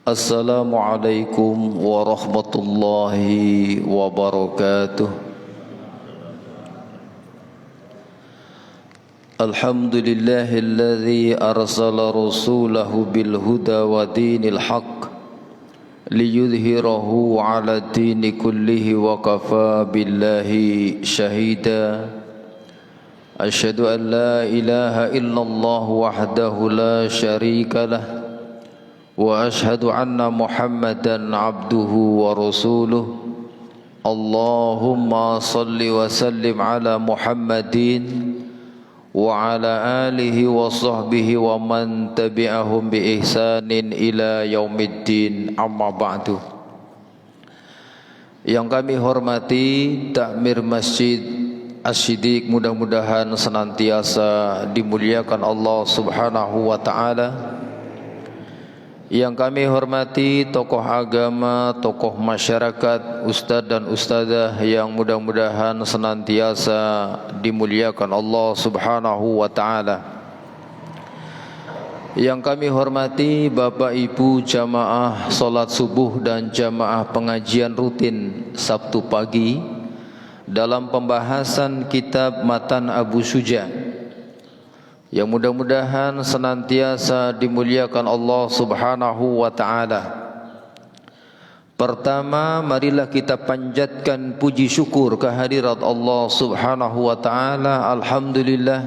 Assalamualaikum warahmatullahi wabarakatuh. Alhamdulillahilladzi arsala rasulahu bil huda wa dinil haqq liyudhhirahu 'ala dini kullihi wa kafa billahi shahida. Asyhadu an la ilaha illallah wahdahu la syarika lah wa ashhadu anna Muhammadan abduhu wa rasuluh. Allahumma salli wa sallim ala Muhammadin wa ala alihi wa sahbihi wa man tabi'ahum bi ihsanin ila yaumiddin, amma ba'du. Yang kami hormati Takmir Masjid Asy-Syiddiq, mudah-mudahan senantiasa dimuliakan Allah Subhanahu wa ta'ala. Yang kami hormati tokoh agama, tokoh masyarakat, ustadz dan ustadzah yang mudah-mudahan senantiasa dimuliakan Allah Subhanahu wa ta'ala. Yang kami hormati Bapak Ibu jamaah salat subuh dan jamaah pengajian rutin Sabtu pagi dalam pembahasan kitab Matan Abu Syuja, yang mudah-mudahan senantiasa dimuliakan Allah Subhanahu wa ta'ala. Pertama, marilah kita panjatkan puji syukur kehadirat Allah Subhanahu wa ta'ala. Alhamdulillah,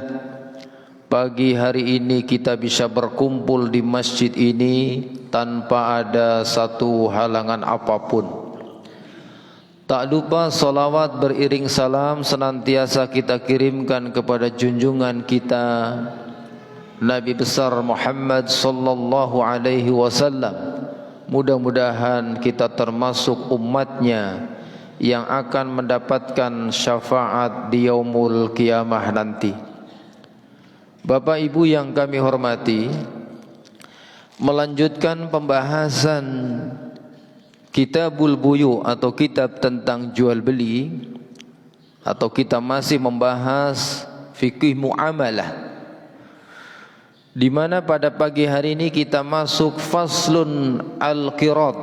pagi hari ini kita bisa berkumpul di masjid ini tanpa ada satu halangan apapun. Tak lupa salawat beriring salam senantiasa kita kirimkan kepada junjungan kita Nabi besar Muhammad sallallahu alaihi wasallam. Mudah-mudahan kita termasuk umatnya yang akan mendapatkan syafaat di yaumul qiyamah nanti. Bapak Ibu yang kami hormati, melanjutkan pembahasan Kitabul Buyu atau kitab tentang jual beli, atau kita masih membahas fikih muamalah, di mana pada pagi hari ini kita masuk faslun al-qirat,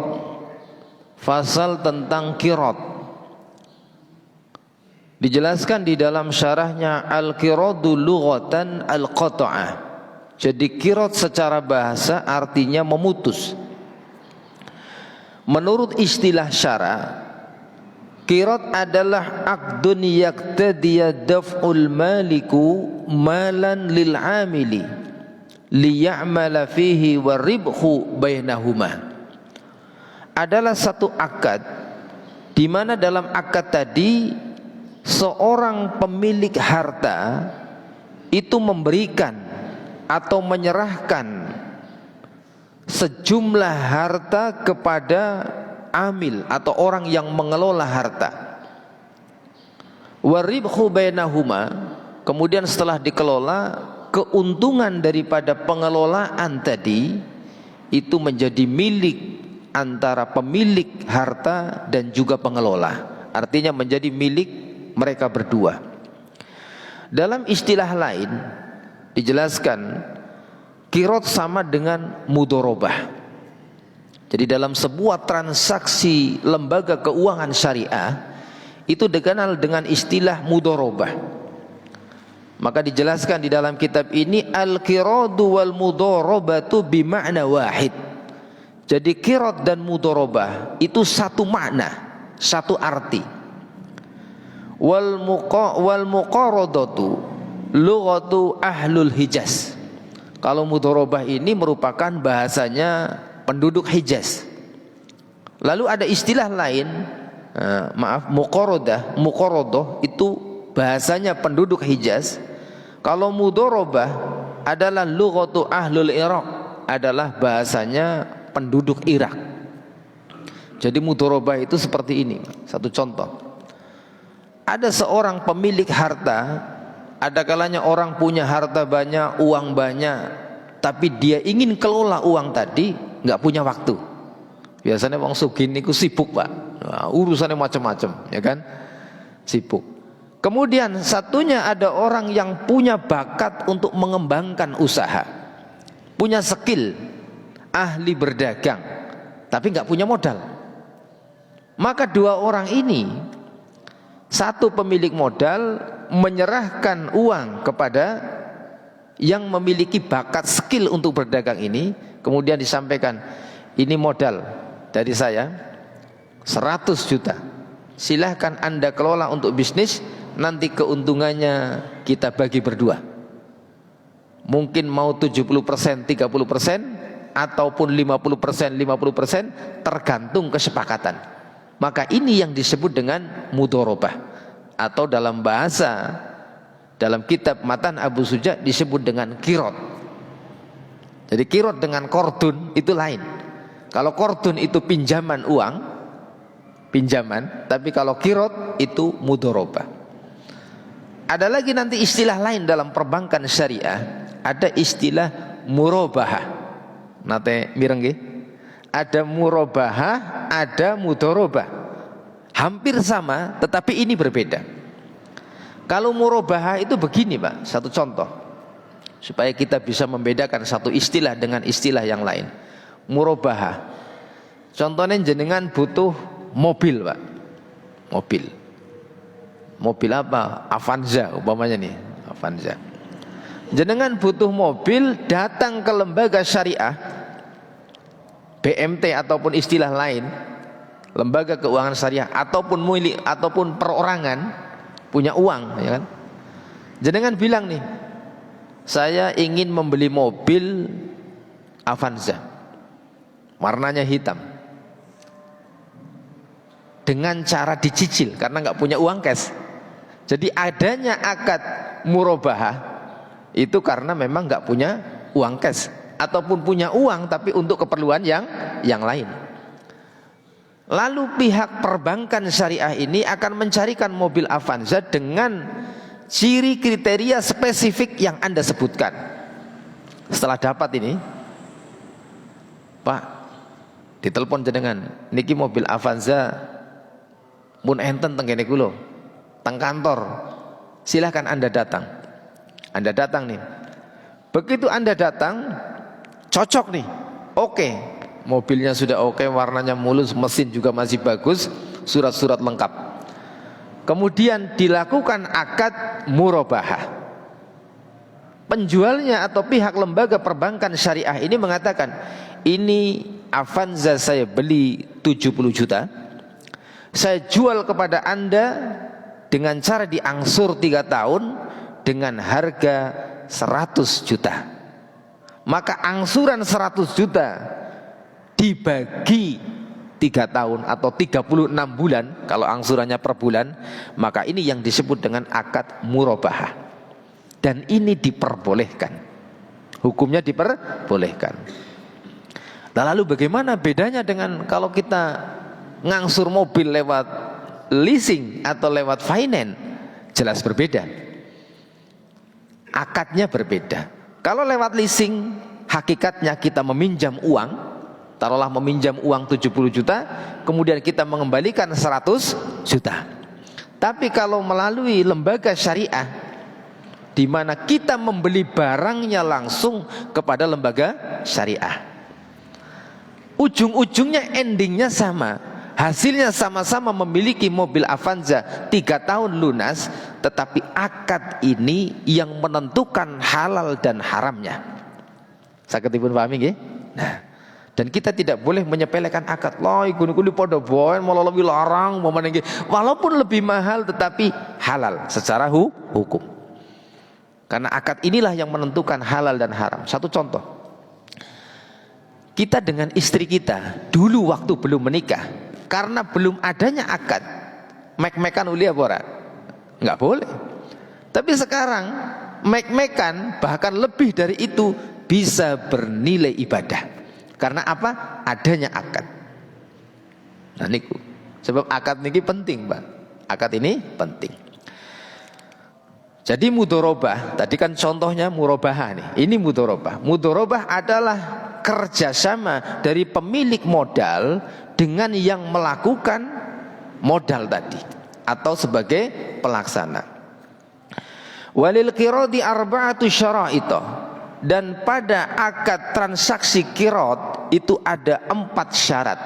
fasal tentang qirat. Dijelaskan di dalam syarahnya, al-qiratu lughatan al-qata'ah. Jadi qirat secara bahasa artinya memutus. Menurut istilah syara, qirat adalah aqdun yaqtadiya daf'ul maliku malan lil amili liya'mala fihi wa ribhu bainahuma. Adalah satu akad di mana dalam akad tadi seorang pemilik harta itu memberikan atau menyerahkan sejumlah harta kepada amil atau orang yang mengelola harta. Waribhu bainahuma, kemudian setelah dikelola, keuntungan daripada pengelolaan tadi itu menjadi milik antara pemilik harta dan juga pengelola. Artinya menjadi milik mereka berdua. Dalam istilah lain dijelaskan, qirat sama dengan mudharabah. Jadi dalam sebuah transaksi lembaga keuangan syariah itu dikenal dengan istilah mudharabah. Maka dijelaskan di dalam kitab ini, al-qiradu wal mudharabatu bima'na wahid. Jadi qirat dan mudharabah itu satu makna, satu arti. Wal muqaradatu lughatu ahlul Hijaz. Kalau mudharabah ini merupakan bahasanya penduduk Hijaz. Lalu ada istilah lain, muqaradah itu bahasanya penduduk Hijaz. Kalau mudharabah adalah lughatu ahlul Iraq, adalah bahasanya penduduk Irak. Jadi mudharabah itu seperti ini. Satu contoh, ada seorang pemilik harta, ada kalanya orang punya harta banyak, uang banyak, tapi dia ingin kelola uang tadi, nggak punya waktu. Biasanya orang sugih niku sibuk, Pak. Nah, urusannya macam-macam, ya kan? Sibuk. Kemudian satunya ada orang yang punya bakat untuk mengembangkan usaha, punya skill, ahli berdagang, tapi nggak punya modal. Maka dua orang ini, satu pemilik modal menyerahkan uang kepada yang memiliki bakat skill untuk berdagang ini, kemudian disampaikan, ini modal dari saya 100 juta, silahkan Anda kelola untuk bisnis, nanti keuntungannya kita bagi berdua. Mungkin mau 70%, 30%, ataupun 50%, 50%, tergantung kesepakatan. Maka ini yang disebut dengan mudharabah, atau dalam bahasa, dalam kitab Matan Abu Suja disebut dengan qirad. Jadi qirad dengan qardun itu lain. Kalau qardun itu pinjaman uang, pinjaman, tapi kalau qirad itu mudharabah. Ada lagi nanti istilah lain dalam perbankan syariah, ada istilah murabahah. Nate mireng nggih? Ada murabahah, ada mudharabah. Hampir sama, tetapi ini berbeda. Kalau murabahah itu begini, Pak, satu contoh supaya kita bisa membedakan satu istilah dengan istilah yang lain. Murabahah, contohnya jenengan butuh mobil, Pak, mobil apa? Avanza umpamanya nih, Avanza. Jenengan butuh mobil, datang ke lembaga syariah, BMT ataupun istilah lain, lembaga keuangan syariah, ataupun milik ataupun perorangan, punya uang, ya kan? Jenengan bilang nih, saya ingin membeli mobil Avanza, warnanya hitam, dengan cara dicicil karena nggak punya uang cash. Jadi adanya akad murabahah itu karena memang nggak punya uang cash, ataupun punya uang tapi untuk keperluan yang lain. Lalu pihak perbankan syariah ini akan mencarikan mobil Avanza dengan ciri kriteria spesifik yang Anda sebutkan. Setelah dapat ini, Pak, ditelepon jenengan, niki mobil Avanza mun enten teng kene kula, teng kantor, silahkan Anda datang. Anda datang nih. Begitu Anda datang, cocok nih, oke, mobilnya sudah oke, warnanya mulus, mesin juga masih bagus, surat-surat lengkap. Kemudian dilakukan akad murabahah. Penjualnya atau pihak lembaga perbankan syariah ini mengatakan, ini Avanza saya beli 70 juta, saya jual kepada Anda dengan cara diangsur 3 tahun dengan harga 100 juta. Maka angsuran 100 juta dibagi 3 tahun atau 36 bulan, kalau angsurannya per bulan, maka ini yang disebut dengan akad murabahah. Dan ini diperbolehkan, hukumnya diperbolehkan. Lalu bagaimana bedanya dengan kalau kita ngangsur mobil lewat leasing atau lewat finance? Jelas berbeda, akadnya berbeda. Kalau lewat leasing, hakikatnya kita meminjam uang, taruhlah meminjam uang 70 juta, kemudian kita mengembalikan 100 juta. Tapi kalau melalui lembaga syariah, di mana kita membeli barangnya langsung kepada lembaga syariah, ujung-ujungnya endingnya sama, hasilnya sama-sama memiliki mobil Avanza 3 tahun lunas, tetapi akad ini yang menentukan halal dan haramnya. Saged dipun pahami nggih? Nah, dan kita tidak boleh menyepelekan akad. Lah iku padha bae malah lebih larang nggih. Walaupun lebih mahal tetapi halal secara hukum. Karena akad inilah yang menentukan halal dan haram. Satu contoh. Kita dengan istri kita dulu waktu belum menikah, karena belum adanya akad, mek-mekan uli apa ora? Enggak boleh. Tapi sekarang mek-mekan bahkan lebih dari itu bisa bernilai ibadah. Karena apa? Adanya akad. Nah niku. Sebab akad niki penting, Pak. Akad ini penting. Jadi mudharabah, tadi kan contohnya murabahah nih. Ini mudharabah. Mudharabah adalah kerjasama dari pemilik modal dengan yang melakukan modal tadi, atau sebagai pelaksana. Walil qiradi arba'atu syara'ita, dan pada akad transaksi qirad itu ada 4 syarat.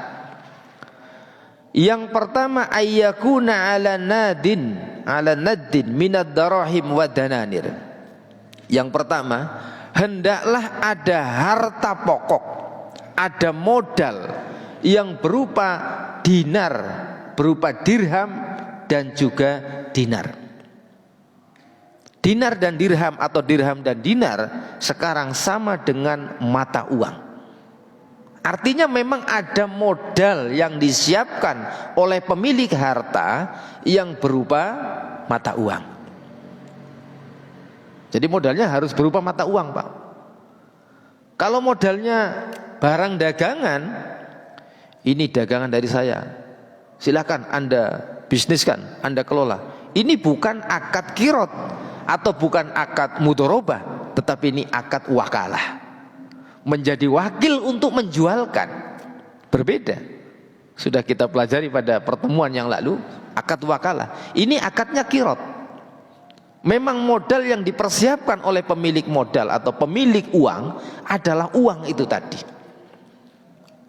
Yang pertama, ayyakuna ala naddin minad darahim wa dananir. Yang pertama, hendaklah ada harta pokok, ada modal yang berupa dinar, berupa dirham dan juga dinar. Dinar dan dirham atau dirham dan dinar sekarang sama dengan mata uang. Artinya memang ada modal yang disiapkan oleh pemilik harta yang berupa mata uang. Jadi modalnya harus berupa mata uang, Pak. Kalau modalnya barang dagangan, ini dagangan dari saya, silakan Anda bisniskan, Anda kelola. Ini bukan akad kirot atau bukan akad mudorobah, tetapi ini akad wakalah, menjadi wakil untuk menjualkan. Berbeda. Sudah kita pelajari pada pertemuan yang lalu, akad wakalah. Ini akadnya kirot. Memang modal yang dipersiapkan oleh pemilik modal atau pemilik uang adalah uang itu tadi.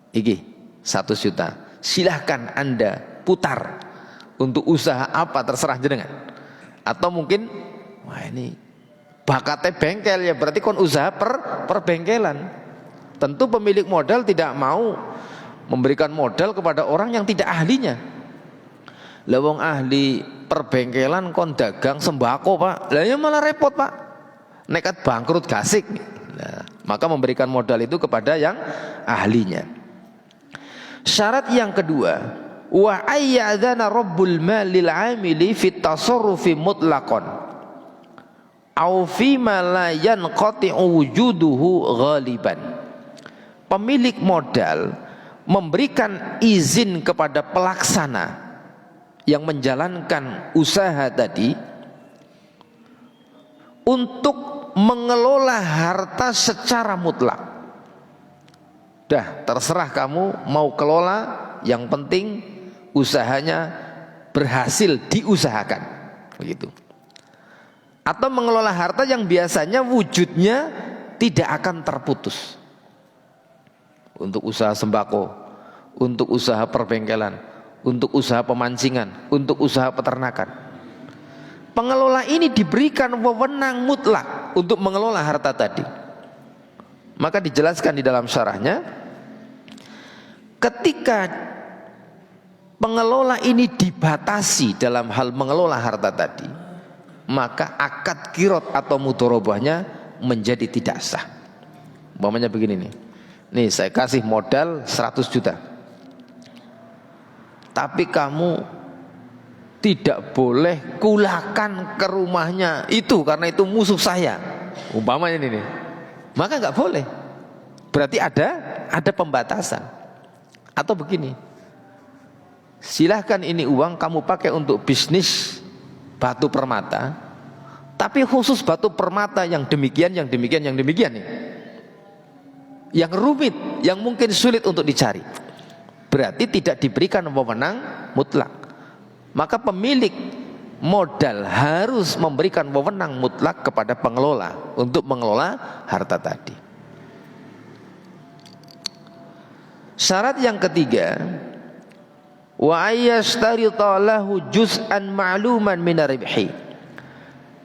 Iki 1 juta, silahkan Anda putar untuk usaha apa terserah jenengan. Atau mungkin, wah ini bakatnya bengkel ya, berarti kon usaha perbengkelan. Tentu pemilik modal tidak mau memberikan modal kepada orang yang tidak ahlinya. Lawang ahli perbengkelan kon dagang sembako, Pak, lah ya malah repot, Pak, nekat bangkrut gasik. Nah, maka memberikan modal itu kepada yang ahlinya. Syarat yang kedua, wa ayyadana rabbul malil amili fit tasarrufi mutlaqan au fi ma la yanqati'u wujuduhu ghaliban. Pemilik modal memberikan izin kepada pelaksana yang menjalankan usaha tadi untuk mengelola harta secara mutlak. Dah, terserah kamu mau kelola, yang penting usahanya berhasil diusahakan, begitu. Atau mengelola harta yang biasanya wujudnya tidak akan terputus. Untuk usaha sembako, untuk usaha perbengkelan, untuk usaha pemancingan, untuk usaha peternakan. Pengelola ini diberikan wewenang mutlak untuk mengelola harta tadi. Maka dijelaskan di dalam syarahnya, ketika pengelola ini dibatasi dalam hal mengelola harta tadi, maka akad kirot atau mudorobahnya menjadi tidak sah. Umpamanya begini nih, saya kasih modal 100 juta, tapi kamu tidak boleh kulakan ke rumahnya itu karena itu musuh saya, umpamanya ini nih, maka nggak boleh. Berarti ada pembatasan. Atau begini, silahkan ini uang kamu pakai untuk bisnis batu permata, tapi khusus batu permata yang demikian nih, yang rumit, yang mungkin sulit untuk dicari. Berarti tidak diberikan wewenang mutlak. Maka pemilik modal harus memberikan wewenang mutlak kepada pengelola untuk mengelola harta tadi. Syarat yang ketiga, wa ayyashtarita lahu juz'an ma'luman minar ribhi.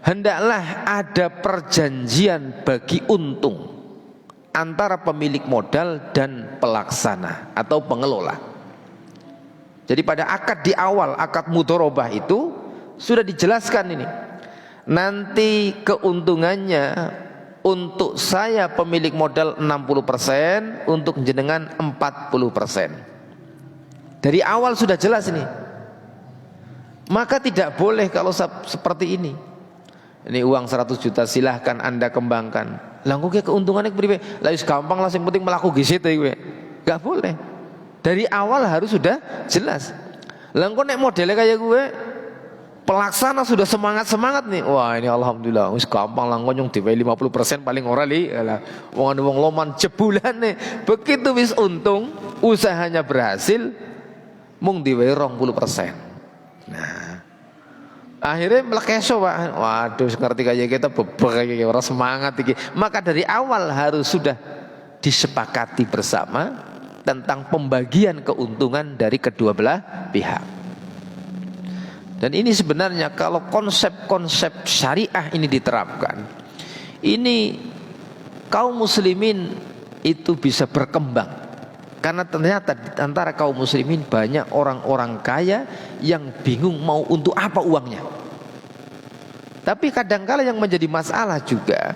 Hendaklah ada perjanjian bagi untung antara pemilik modal dan pelaksana atau pengelola. Jadi pada akad di awal, akad mudorobah itu sudah dijelaskan ini. Nanti keuntungannya untuk saya pemilik modal 60%, untuk jenengan 40%. Dari awal sudah jelas ini. Maka tidak boleh kalau seperti ini. Ini uang 100 juta silahkan Anda kembangkan. Langkung keuntungannya priwe? Lah wis gampang lah, sing penting mlaku gisit kowe. Enggak boleh. Dari awal harus sudah jelas. Langkung nek modelnya kayak gue, pelaksana sudah semangat nih. Wah, ini alhamdulillah wis gampang lah ngonyong diwe 50% paling ora li. Lah wong loman jebulan nih. Begitu wis untung, usahanya berhasil mung diwe 20%. Nah, akhirnya melekeso, Pak. Waduh, ngerti kayak kita bebek kayak orang semangat iki. Maka dari awal harus sudah disepakati bersama tentang pembagian keuntungan dari kedua belah pihak. Dan ini sebenarnya kalau konsep-konsep syariah ini diterapkan, ini kaum muslimin itu bisa berkembang. Karena ternyata di antara kaum muslimin banyak orang-orang kaya yang bingung mau untuk apa uangnya. Tapi kadangkala yang menjadi masalah juga,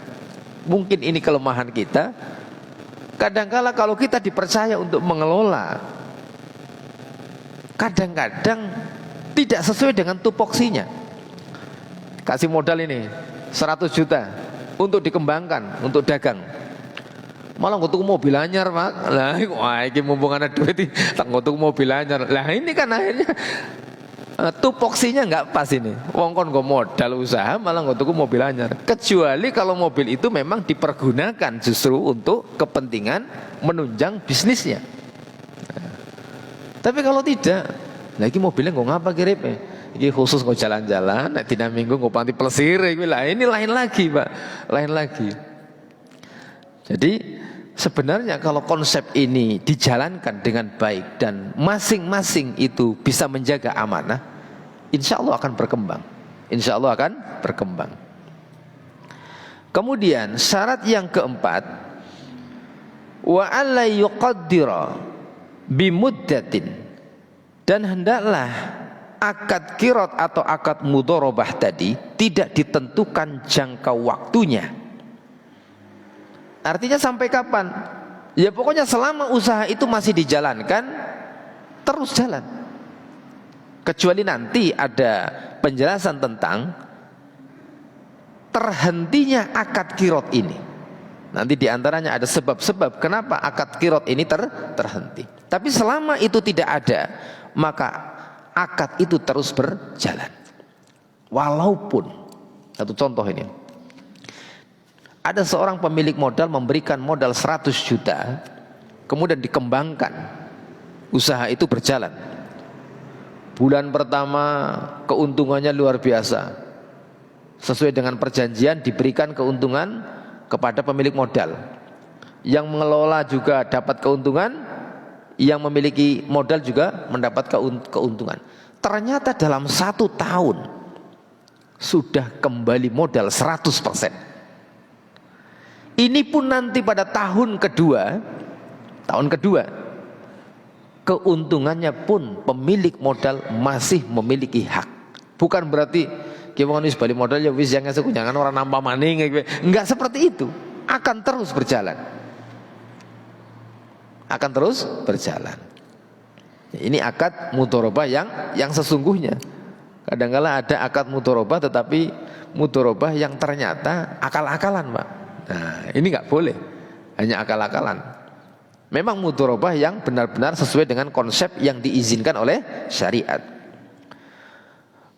mungkin ini kelemahan kita, kadangkala kalau kita dipercaya untuk mengelola, kadang-kadang tidak sesuai dengan tupoksinya. Kasih modal ini 100 juta untuk dikembangkan, untuk dagang. Malah ngutuk mobil anyar, Pak. Lah, wah ini mumpung ada duit tak ngutuk mobil anyar. Lah ini kan akhirnya tupoksinya nggak pas ini. Wong kon nggo modal usaha malah ngutuk mobil anyar. Kecuali kalau mobil itu memang dipergunakan justru untuk kepentingan menunjang bisnisnya. Tapi kalau tidak, lagi mobilnya nggak ngapa kiripnya. Ini khusus nggak jalan-jalan, nek dina minggu nggak panti plesir, ini lain lagi, Pak, lain lagi. Jadi sebenarnya kalau konsep ini dijalankan dengan baik dan masing-masing itu bisa menjaga amanah, insya Allah akan berkembang. Insya Allah akan berkembang. Kemudian syarat yang keempat, wa alla yuqaddira bimuddatin, dan hendaklah akad qirat atau akad mudharabah tadi tidak ditentukan jangka waktunya. Artinya sampai kapan? Ya pokoknya selama usaha itu masih dijalankan, terus jalan. Kecuali nanti ada penjelasan tentang terhentinya akad qirat ini. Nanti diantaranya ada sebab-sebab kenapa akad qirat ini terhenti. Tapi selama itu tidak ada, maka akad itu terus berjalan. Walaupun, satu contoh ini, ada seorang pemilik modal memberikan modal 100 juta, kemudian dikembangkan, usaha itu berjalan. Bulan pertama keuntungannya luar biasa, sesuai dengan perjanjian diberikan keuntungan kepada pemilik modal. Yang mengelola juga dapat keuntungan, yang memiliki modal juga mendapat keuntungan. Ternyata dalam 1 tahun sudah kembali modal 100%. Ini pun nanti pada tahun kedua keuntungannya pun pemilik modal masih memiliki hak. Bukan berarti gimana wis balik modal ya wis jangan jangan orang nambah maning, enggak seperti itu. Akan terus berjalan. Akan terus berjalan. Ini akad mudharabah yang sesungguhnya. Kadang-kala ada akad mudharabah tetapi mudharabah yang ternyata akal-akalan, Pak. Nah, ini enggak boleh. Hanya akal-akalan. Memang mudharabah yang benar-benar sesuai dengan konsep yang diizinkan oleh syariat.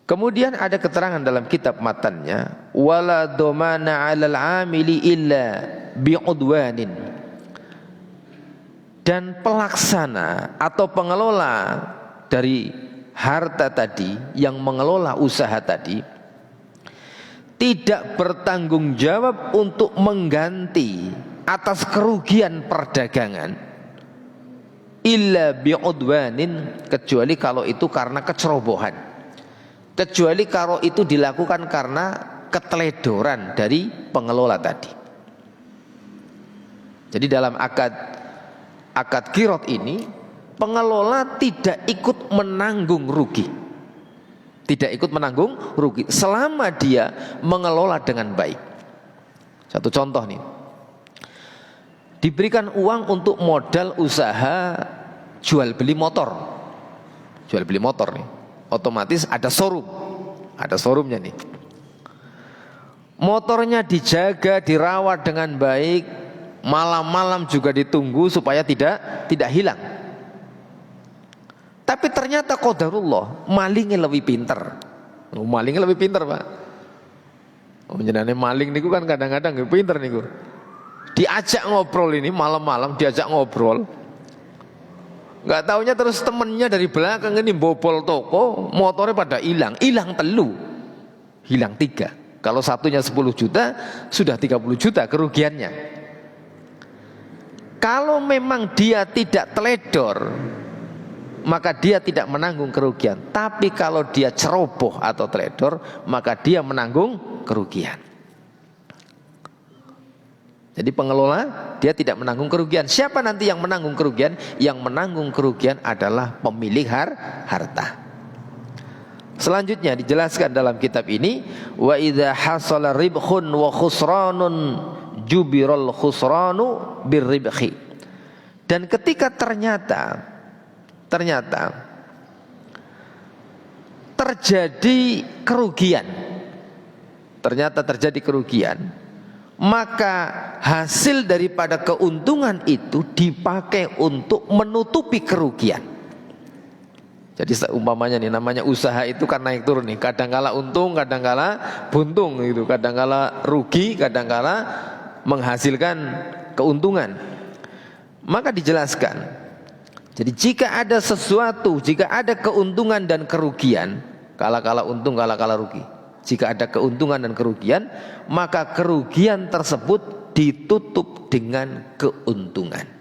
Kemudian ada keterangan dalam kitab matannya, wala domana 'alal 'amili illa bi'udwanin. Dan pelaksana atau pengelola dari harta tadi, yang mengelola usaha tadi, tidak bertanggung jawab untuk mengganti atas kerugian perdagangan illa bi'udwanin, kecuali kalau itu karena kecerobohan, kecuali kalau itu dilakukan karena keteledoran dari pengelola tadi. Jadi dalam akad qirat ini, pengelola tidak ikut menanggung rugi. Tidak ikut menanggung rugi selama dia mengelola dengan baik. Satu contoh nih. Diberikan uang untuk modal usaha jual beli motor. Jual beli motor nih. Otomatis ada showroom. Ada showroomnya nih. Motornya dijaga, dirawat dengan baik. Malam-malam juga ditunggu supaya tidak hilang. Tapi ternyata qadarullah, malingnya lebih pinter. Malingnya lebih pinter, Pak. Jenenge maling niku kan kadang-kadang pinter niku. Diajak ngobrol ini malam-malam, diajak ngobrol. Enggak taunya terus temennya dari belakang ini bobol toko, motornya pada hilang 3. Kalau satunya 10 juta, sudah 30 juta kerugiannya. Kalau memang dia tidak teledor, maka dia tidak menanggung kerugian. Tapi kalau dia ceroboh atau teledor, maka dia menanggung kerugian. Jadi pengelola dia tidak menanggung kerugian. Siapa nanti yang menanggung kerugian? Yang menanggung kerugian adalah pemilik harta. Selanjutnya dijelaskan dalam kitab ini, wa idza hasala ribhun wa khusranun jubiral khusranu birribhi. Dan ketika ternyata terjadi kerugian, maka hasil daripada keuntungan itu dipakai untuk menutupi kerugian. Jadi seumpamanya nih, namanya usaha itu kan naik turun nih, kadangkala untung, kadangkala buntung gitu, kadangkala rugi, kadangkala menghasilkan keuntungan. Maka dijelaskan, jadi jika ada sesuatu, jika ada keuntungan dan kerugian, kala-kala untung, kala-kala rugi. Jika ada keuntungan dan kerugian, maka kerugian tersebut ditutup dengan keuntungan.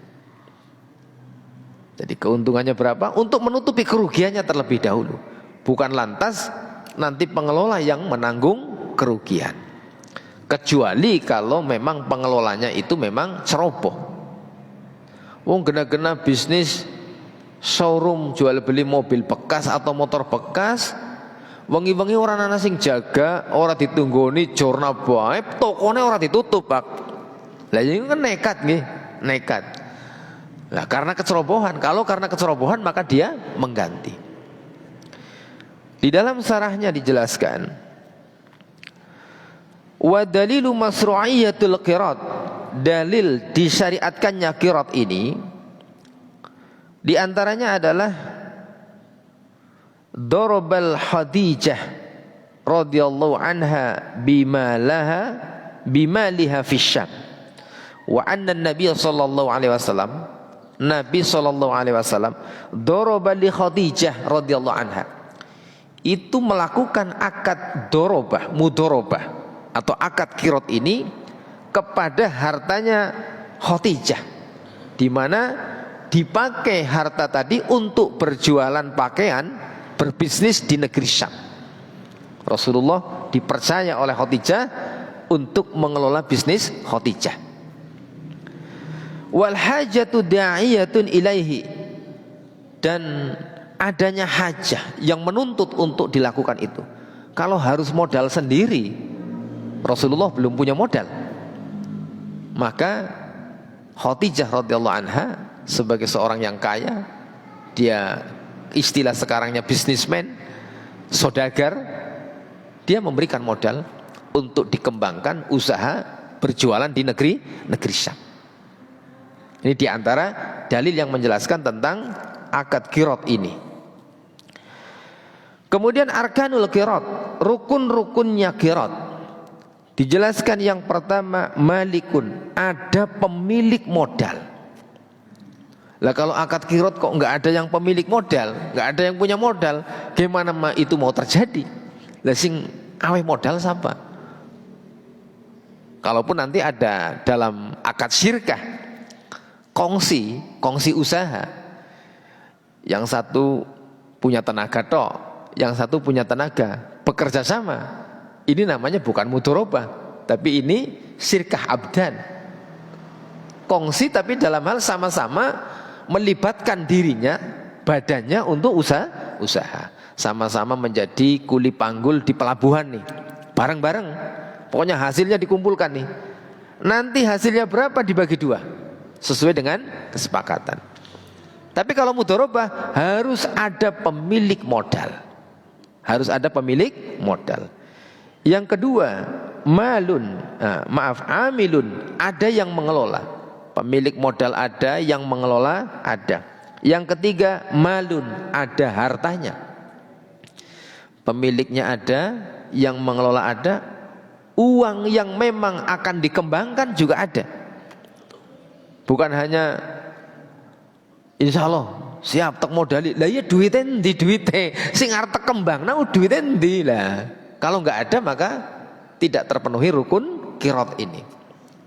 Jadi keuntungannya berapa? Untuk menutupi kerugiannya terlebih dahulu. Bukan lantas nanti pengelola yang menanggung kerugian. Kecuali kalau memang pengelolanya itu memang ceroboh. Wong gena-gena bisnis showroom jual beli mobil bekas atau motor bekas, wengi-wengi orang ana sing jaga, ora ditunggoni jorna bae, tokone ora ditutup, Pak. Lah ini kan nekat nggih, nekat. Nah, karena kecerobohan. Kalau karena kecerobohan maka dia mengganti. Di dalam sarahnya dijelaskan, wa dalilu masru'iyatul qirat, dalil disyariatkannya qirat ini di antaranya adalah darabal Khadijah radhiyallahu anha bimaliha fi Syam, wa anna an-nabiy sallallahu alaihi wasallam, Nabi sallallahu alaihi wasallam daraba li Khadijah radhiyallahu anha, itu melakukan akad dorobah, mudorobah atau akad kirot ini kepada hartanya Khadijah, di mana dipakai harta tadi untuk berjualan pakaian, berbisnis di negeri Syam. Rasulullah dipercaya oleh Khadijah untuk mengelola bisnis Khadijah. Wal hajatu da'iyatun ilaihi, dan adanya hajah yang menuntut untuk dilakukan itu. Kalau harus modal sendiri, Rasulullah belum punya modal, maka Khadijah radhiyallahu anha sebagai seorang yang kaya, dia istilah sekarangnya bisnismen, saudagar, dia memberikan modal untuk dikembangkan usaha berjualan di negeri Syam. Ini diantara dalil yang menjelaskan tentang akad qirat ini. Kemudian arkanul qirat, rukun-rukunnya qirat. Dijelaskan yang pertama malikun, ada pemilik modal. Lah kalau akad qirat kok enggak ada yang pemilik modal, enggak ada yang punya modal, gimana itu mau terjadi? Lah sing awe modal siapa? Kalaupun nanti ada dalam akad syirkah, kongsi usaha, yang satu punya tenaga tok, yang satu punya tenaga, bekerja sama, ini namanya bukan mudorobah, tapi ini syirkah abdan, kongsi tapi dalam hal sama-sama melibatkan dirinya, badannya untuk usaha, sama-sama menjadi kuli panggul di pelabuhan nih, bareng-bareng, pokoknya hasilnya dikumpulkan nih, nanti hasilnya berapa dibagi dua sesuai dengan kesepakatan. Tapi kalau mudorobah harus ada pemilik modal, harus ada pemilik modal. Yang kedua malun, amilun, ada yang mengelola, pemilik modal ada, yang mengelola ada. Yang ketiga malun, ada hartanya, pemiliknya ada, yang mengelola ada, uang yang memang akan dikembangkan juga ada. Bukan hanya insya Allah siap tak modali, lah ya duitnya endi, duitnya sing arep tek kembang nah duitnya endi lah. Kalau nggak ada maka tidak terpenuhi rukun qirat ini.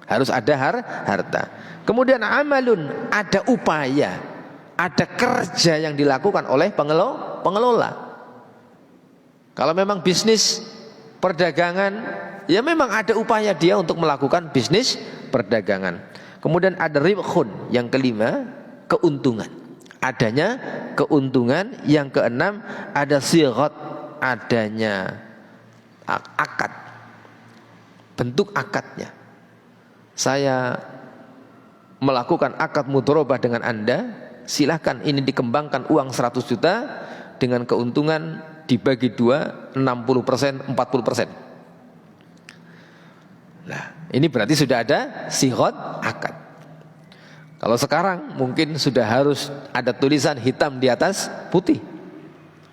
Harus ada harta. Kemudian amalun, ada upaya, ada kerja yang dilakukan oleh pengelola. Kalau memang bisnis perdagangan, ya memang ada upaya dia untuk melakukan bisnis perdagangan. Kemudian ada ribhun, yang kelima, keuntungan. Adanya keuntungan. Yang keenam, ada sighat, adanya akad, bentuk akadnya. Saya melakukan akad mudharabah dengan Anda, silahkan ini dikembangkan uang 100 juta dengan keuntungan dibagi 2, 60%, 40%. Nah, ini berarti sudah ada sighat akad. Kalau sekarang mungkin sudah harus ada tulisan hitam di atas putih,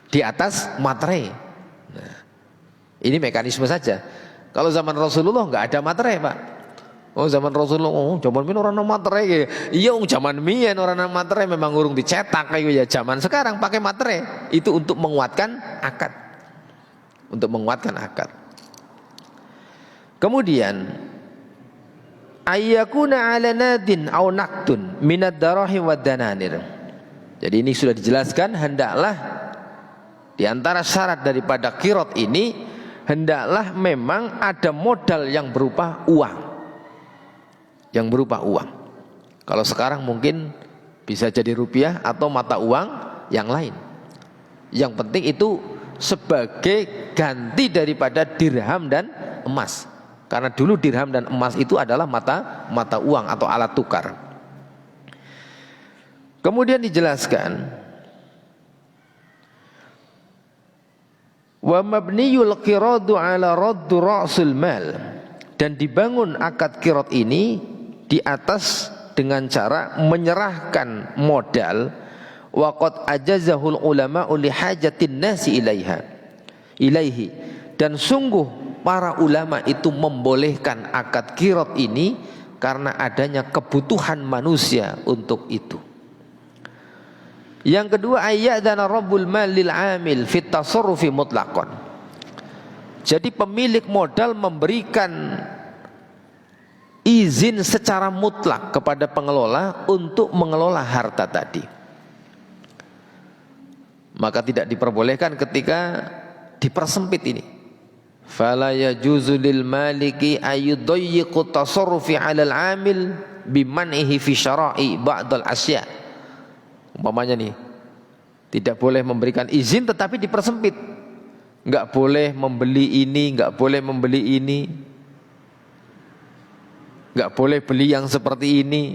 di atas materai. Nah, ini mekanisme saja. Kalau zaman Rasulullah nggak ada materai, Pak. Oh, zaman Rasulullah, zaman min orang materai. Iya, zaman mien orang materai memang urung dicetak kayak ya. Zaman sekarang pakai materai itu untuk menguatkan akad. Untuk menguatkan akad. Kemudian ayyakuna ala nadin au naqtun minad darahim wad dananir. Jadi ini sudah dijelaskan, hendaklah di antara syarat daripada qirad ini, hendaklah memang ada modal yang berupa uang. Yang berupa uang. Kalau sekarang mungkin bisa jadi rupiah atau mata uang yang lain. Yang penting itu sebagai ganti daripada dirham dan emas. Karena dulu dirham dan emas itu adalah mata uang atau alat tukar. Kemudian dijelaskan, wa mabniyul qiradu ala raddu ra'sul mal, dan dibangun akad qirad ini di atas dengan cara menyerahkan modal, wa qad ajazahul ulama li hajatin nasi ilaihi, dan sungguh para ulama itu membolehkan akad qirad ini karena adanya kebutuhan manusia untuk itu. Yang kedua, ayyadana rabbul mal lil amil fit tasarrufi mutlaqan. Jadi pemilik modal memberikan izin secara mutlak kepada pengelola untuk mengelola harta tadi. Maka tidak diperbolehkan ketika dipersempit ini. Fala yajuzu lil maliki ayudayyiqu tasarrufi 'alal 'amil biman'ihi fi syara'i ba'dal asya. Umpamanya nih, tidak boleh memberikan izin tetapi dipersempit. Enggak boleh membeli ini, enggak boleh membeli ini. Enggak boleh beli yang seperti ini.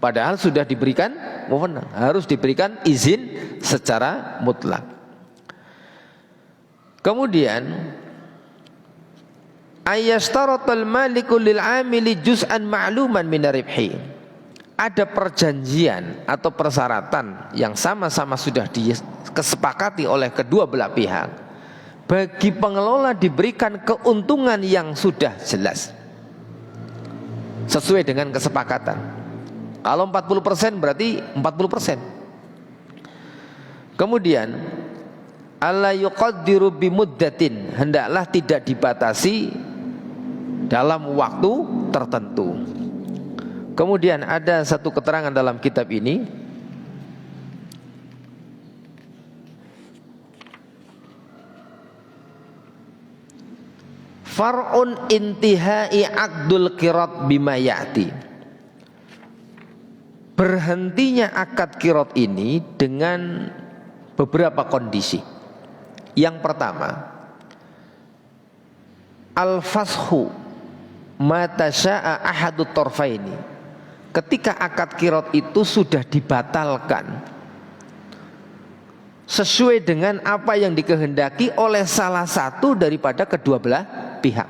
Padahal sudah diberikan wewenang, harus diberikan izin secara mutlak. Kemudian ayyastaratal maliku lil amili juz'an ma'luman min ribhi. Ada perjanjian atau persyaratan yang sama-sama sudah disepakati oleh kedua belah pihak. Bagi pengelola diberikan keuntungan yang sudah jelas sesuai dengan kesepakatan. Kalau 40% berarti 40%. Kemudian alla yuqaddiru bimuddatin, hendaklah tidak dibatasi dalam waktu tertentu. Kemudian ada satu keterangan dalam kitab ini, far'un intihai aqdul qirad bima ya'ti. Berhentinya akad qirad ini dengan beberapa kondisi. Yang pertama, al-fashu mata sya'a ahadut torfaini. Ketika akad qirad itu sudah dibatalkan sesuai dengan apa yang dikehendaki oleh salah satu daripada kedua belah pihak.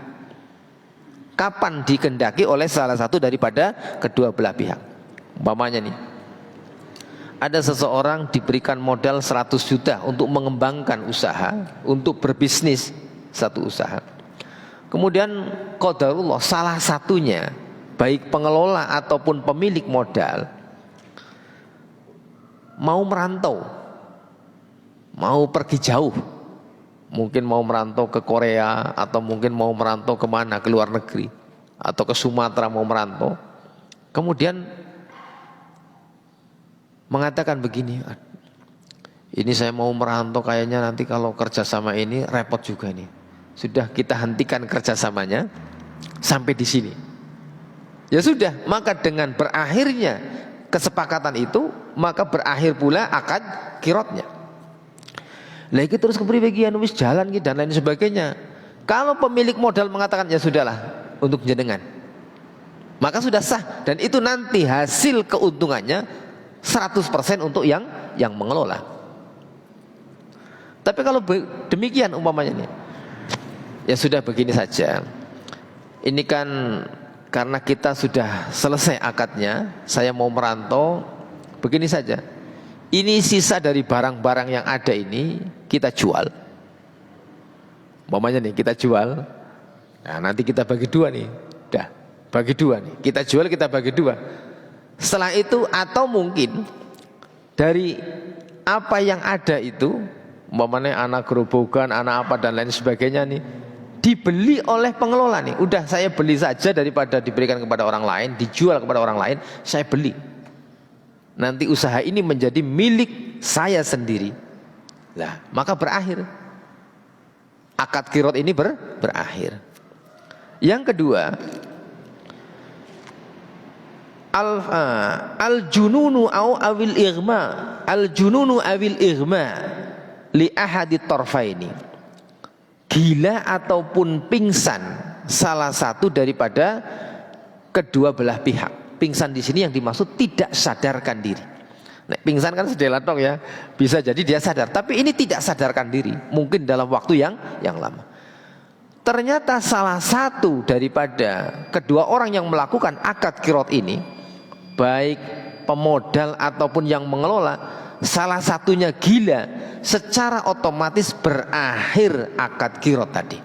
Kapan dikehendaki oleh salah satu daripada kedua belah pihak? Umpamanya nih, ada seseorang diberikan modal 100 juta untuk mengembangkan usaha, untuk berbisnis satu usaha. Kemudian qadarullah salah satunya, baik pengelola ataupun pemilik modal, mau merantau, mau pergi jauh. Mungkin mau merantau ke Korea, atau mungkin mau merantau kemana, ke luar negeri, atau ke Sumatera mau merantau, kemudian mengatakan begini, ini saya mau merantau kayaknya nanti kalau kerjasama ini repot juga nih. Sudah kita hentikan kerjasamanya sampai di sini. Ya sudah, maka dengan berakhirnya kesepakatan itu, maka berakhir pula akad kirotnya. Lagi terus kepriwe wis jalan dan lain sebagainya. Kalau pemilik modal mengatakan ya sudahlah untuk jenengan, maka sudah sah, dan itu nanti hasil keuntungannya 100% untuk yang mengelola. Tapi kalau demikian umpamanya nih, ya sudah begini saja. Ini kan karena kita sudah selesai akadnya, saya mau merantau, begini saja. Ini sisa dari barang-barang yang ada ini kita jual. Umpamanya nih kita jual. Nah, nanti kita bagi dua nih. Dah, bagi dua nih. Kita jual, kita bagi dua. Setelah itu atau mungkin dari apa yang ada itu, umpamanya anak gerobokan, anak apa dan lain sebagainya nih, dibeli oleh pengelola nih. Udah saya beli saja daripada diberikan kepada orang lain, dijual kepada orang lain, saya beli. Nanti usaha ini menjadi milik saya sendiri. Nah, maka berakhir. Akad kirot ini berakhir. Yang kedua, al-jununu au awil irma. Al-jununu awil irma li ahadi torfaini. Gila ataupun pingsan salah satu daripada kedua belah pihak. Pingsan di sini yang dimaksud tidak sadarkan diri. Nah, pingsan kan sedelatong ya, bisa jadi dia sadar, tapi ini tidak sadarkan diri, mungkin dalam waktu yang lama. Ternyata salah satu daripada kedua orang yang melakukan akad kirot ini, baik pemodal ataupun yang mengelola, salah satunya gila, secara otomatis berakhir akad kirot tadi.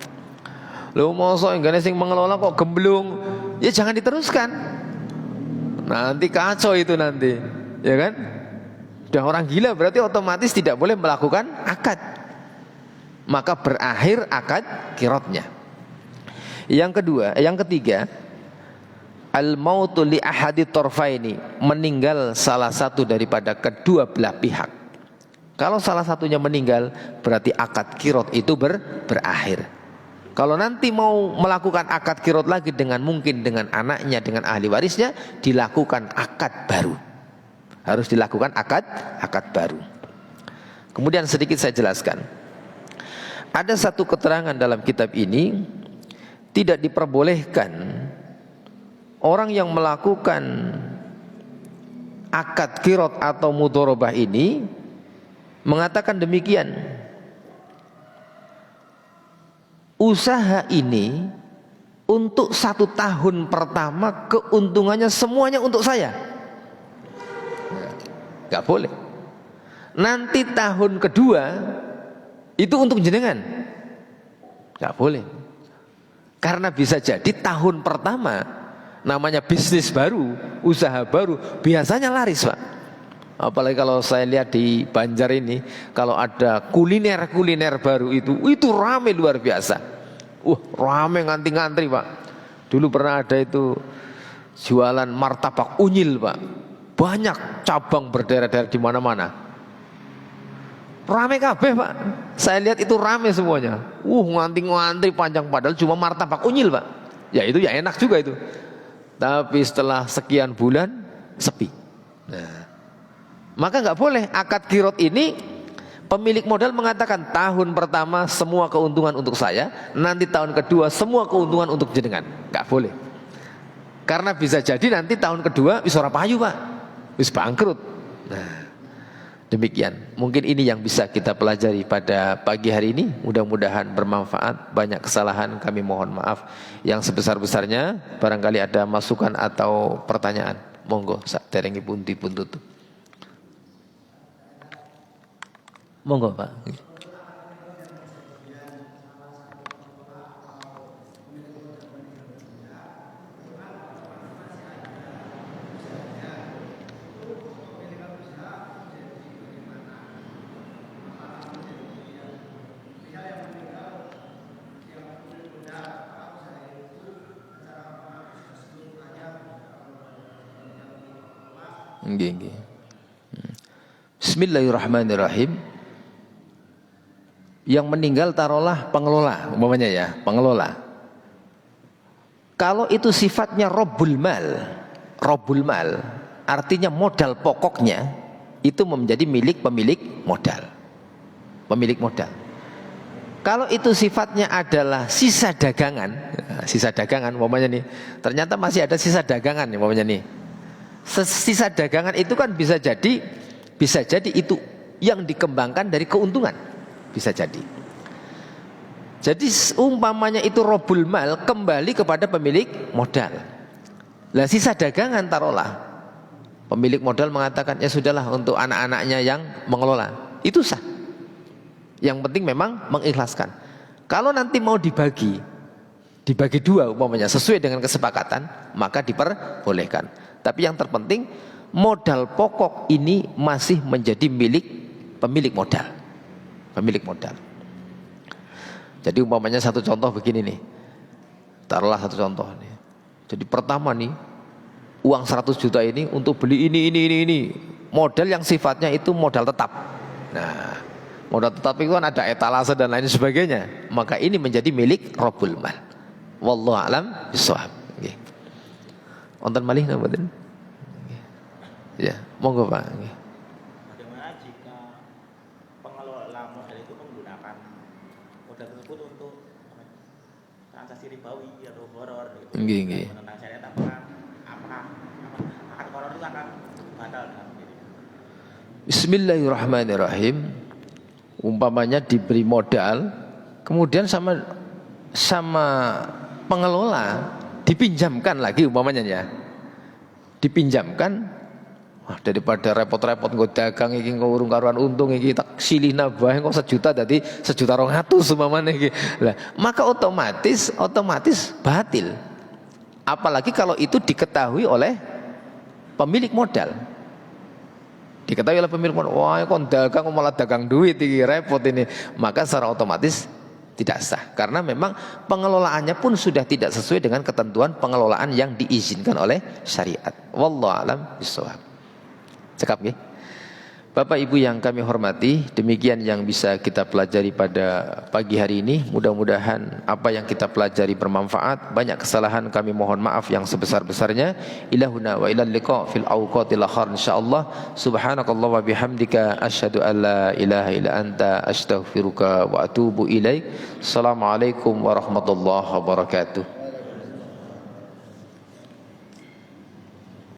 Loh, mosok enggak sing mengelola kok gemblung? Ya jangan diteruskan. Nanti kacau itu nanti, ya kan? Udah orang gila berarti otomatis tidak boleh melakukan akad. Maka berakhir akad kirotnya. Yang ketiga, al-mautu li ahadi torfaini, meninggal salah satu daripada kedua belah pihak. Kalau salah satunya meninggal, berarti akad kirot itu berakhir. Kalau nanti mau melakukan akad kirot lagi mungkin dengan anaknya, dengan ahli warisnya, dilakukan akad baru. Harus dilakukan akad baru. Kemudian sedikit saya jelaskan. Ada satu keterangan dalam kitab ini, tidak diperbolehkan orang yang melakukan akad kirot atau mudharabah ini mengatakan demikian. Usaha ini untuk 1 tahun pertama keuntungannya semuanya untuk saya. Gak boleh. Nanti tahun kedua itu untuk jenengan. Gak boleh. Karena bisa jadi tahun pertama, namanya bisnis baru, usaha baru, biasanya laris, Pak. Apalagi kalau saya lihat di Banjar ini, kalau ada kuliner baru itu rame luar biasa. Rame ngantri-ngantri, Pak. Dulu pernah ada itu jualan martabak unyil, Pak. Banyak cabang berdaerah-daerah di mana-mana. Rame kabeh, Pak. Saya lihat itu rame semuanya. Ngantri-ngantri panjang, padahal cuma martabak unyil, Pak. Ya itu ya enak juga itu. Tapi setelah sekian bulan sepi. Nah, maka nggak boleh akad kirot ini. Pemilik modal mengatakan tahun pertama semua keuntungan untuk saya, nanti tahun kedua semua keuntungan untuk jenengan. Nggak boleh. Karena bisa jadi nanti tahun kedua wis ora payu, Pak. Wis bangkrut. Nah, demikian. Mungkin ini yang bisa kita pelajari pada pagi hari ini. Mudah-mudahan bermanfaat. Banyak kesalahan kami mohon maaf yang sebesar-besarnya. Barangkali ada masukan atau pertanyaan. Monggo sak derengi pun dipun tutup. Monggo, Pak. Nggih, nggih. Bismillahirrahmanirrahim. Yang meninggal taruhlah pengelola, umpamanya ya, pengelola. Kalau itu sifatnya robul mal, artinya modal pokoknya itu menjadi milik pemilik modal. Pemilik modal. Kalau itu sifatnya adalah sisa dagangan umpamanya nih, ternyata masih ada sisa dagangan umpamanya nih. Sisa dagangan itu kan bisa jadi itu yang dikembangkan dari keuntungan, bisa jadi. Jadi umpamanya itu robul mal, kembali kepada pemilik modal. Lah sisa dagangan taruhlah, pemilik modal mengatakan ya sudahlah untuk anak-anaknya yang mengelola, itu sah. Yang penting memang mengikhlaskan. Kalau nanti mau dibagi dua umpamanya sesuai dengan kesepakatan, maka diperbolehkan. Tapi yang terpenting modal pokok ini masih menjadi milik pemilik modal. Pemilik modal. Jadi umpamanya satu contoh begini nih. Taruhlah satu contoh nih. Jadi pertama nih, uang 100 juta ini untuk beli ini. Modal yang sifatnya itu modal tetap. Nah, modal tetap itu kan ada etalase dan lain sebagainya. Maka ini menjadi milik robul mal. Wallahu a'lam bishawab. Nggih. Wonten malih napa mboten? Ya, monggo Pak. Nggih. Bagaimana jika pengelola modal itu menggunakan modal tersebut untuk transaksi ribawi atau horor gitu. Nggih. Tentang syariat apakah akad horor itu akan batal kan? Bismillahirrahmanirrahim. Umpamanya diberi modal, kemudian sama pengelola dipinjamkan lagi umpamanya ya. Dipinjamkan, daripada repot-repot nggo dagang iki nggo urung karuan untung iki tak silihna bae kok 1 juta dadi 1.200.000 umpamane iki. Lah, maka otomatis batil. Apalagi kalau itu diketahui oleh pemilik modal. Diketahui oleh pemilik modal, wah kok dagang malah dagang duit iki repot ini. Maka secara otomatis tidak sah karena memang pengelolaannya pun sudah tidak sesuai dengan ketentuan pengelolaan yang diizinkan oleh syariat. Wallahu a'lam bishawab. Cekap nggih. Bapak Ibu yang kami hormati, demikian yang bisa kita pelajari pada pagi hari ini. Mudah-mudahan apa yang kita pelajari bermanfaat. Banyak kesalahan kami mohon maaf yang sebesar-besarnya. Ilahuna wa ilal liqa fil awqatil akhir insyaallah. Subhanakallah wa bihamdika asyhadu an la ilaha illa anta astaghfiruka wa atubu ilaik. Assalamualaikum warahmatullahi wabarakatuh.